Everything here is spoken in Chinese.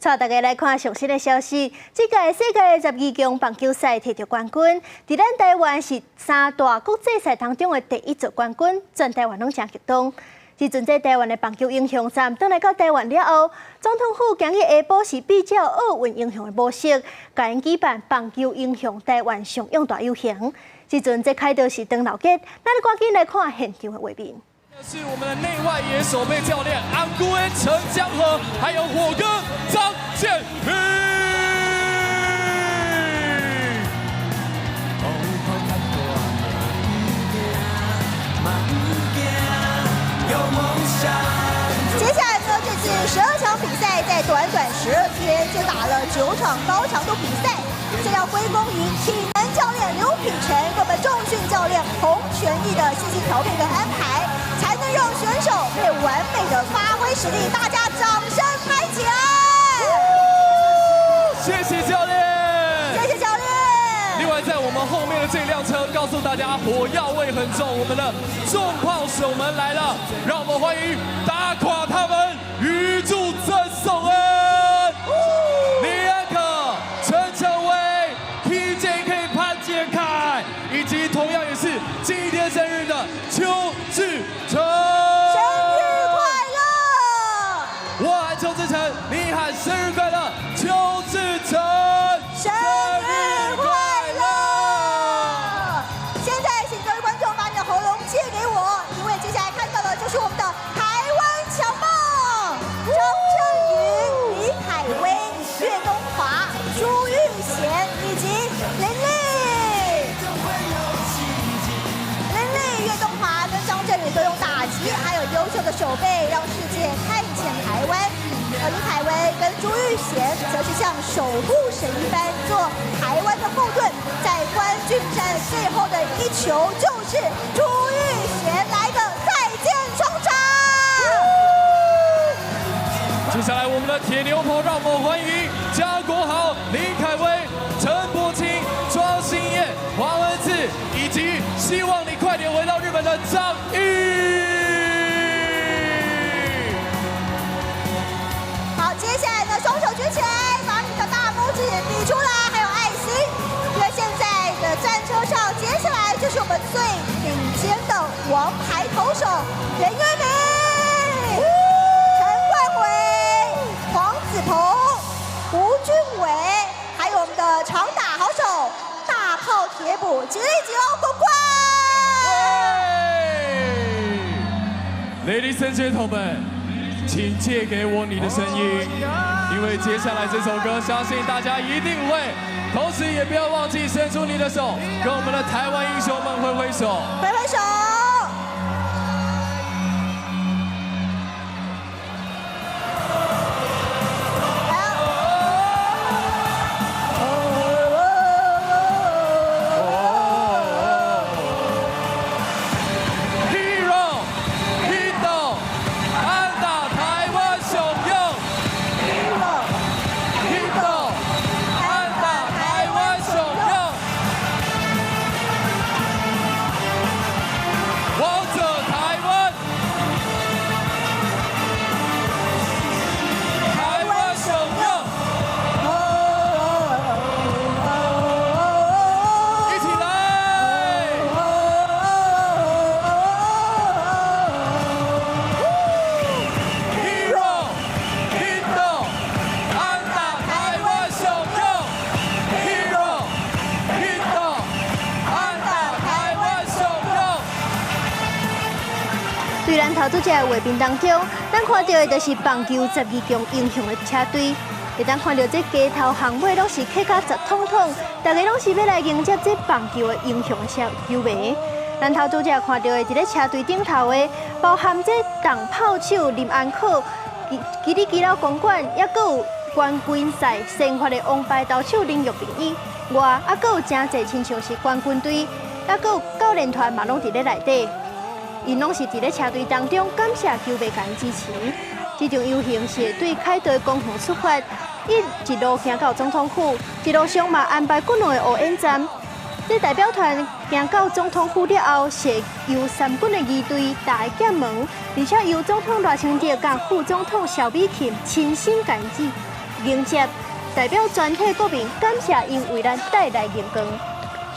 带大家来看上新的消息。这届世界12强棒球赛摕到冠军，伫咱台湾是三大国际赛当中的第一座冠军，全台湾拢真激动。自从这台湾的棒球英雄站转来到台湾了后，总统府今日下晡是比照奥运英雄的模式，甲因举办棒球英雄台湾上勇大游行。自从这开道是长老节，咱赶紧来看现场的画面。 是我们的内外野守备教练安顾恩、陈江河，还有火哥张建平。接下来呢，这次12场比赛在短短12天就打了9场高强度比赛，这要归功于体能教练刘品成跟我们重训教练洪全义的细心调配跟安排。 才能让选手可以完美的发挥实力，大家掌声拍起来！谢谢教练，谢谢教练。另外，在我们后面的这辆车，告诉大家火药味很重，我们的重炮手们来了，让我们欢迎打垮他们，预祝郑颂恩、李安可、陈成威、PJK 潘建凯，以及同样也是今天生日的邱志成。 邱志成，你喊生日快乐！邱志成，生日快乐！现在，请各位观众把你的喉咙借给我，因为接下来看到的就是我们的台湾强棒张振宇、李凯威、岳东华、朱玉贤以及林立。林立、岳东华跟张振宇都用打击还有优秀的手背，让世界看见台湾。 而李凯威跟朱玉贤则是像守护神一般做台湾的后盾，在冠军战最后的一球就是朱玉贤来的再见双杀。接下来我们的铁牛棚，让我们欢迎江国豪、林凯威、陈柏清、庄心燕、黄文志，以及希望你快点回到日本的张玉。 接下来呢，双手举起来，把你的大拇指比出来，还有爱心。因为现在的战车上，接下来就是我们最顶尖的王牌投手袁岳明、陈冠伟、黄子鹏、吴俊伟，还有我们的长打好手大炮铁捕吉利吉欧夺冠。Ladies and gentlemen。 请借给我你的声音，因为接下来这首歌，相信大家一定会。同时也不要忘记伸出你的手，跟我们的台湾英雄们挥挥手，挥挥手。对咱头拄只的画面当中，咱看到的就是棒球12强英雄的车队。会当看到这街头巷尾拢是客家十统统，大家拢是要来迎接这棒球的英雄的球迷。咱头拄只看到的一个车队顶头的，包含这党炮手林安可、吉利吉老公馆，也佫有冠军赛先发的王牌投手林玉平以外，还佫有真侪亲像是冠军队，还佫有教练团嘛拢伫咧内底。 因拢是伫咧车队当中感谢球迷甲因支持。这场游行是对凯道公园出发，一路行到总统府，一路上嘛安排各路的応援站。这代表团行到总统府了后，是由三军的仪队大检门，而且由总统赖清德甲副总统萧美琴亲身感激。迎接，代表全体国民感谢因为咱带来荣光。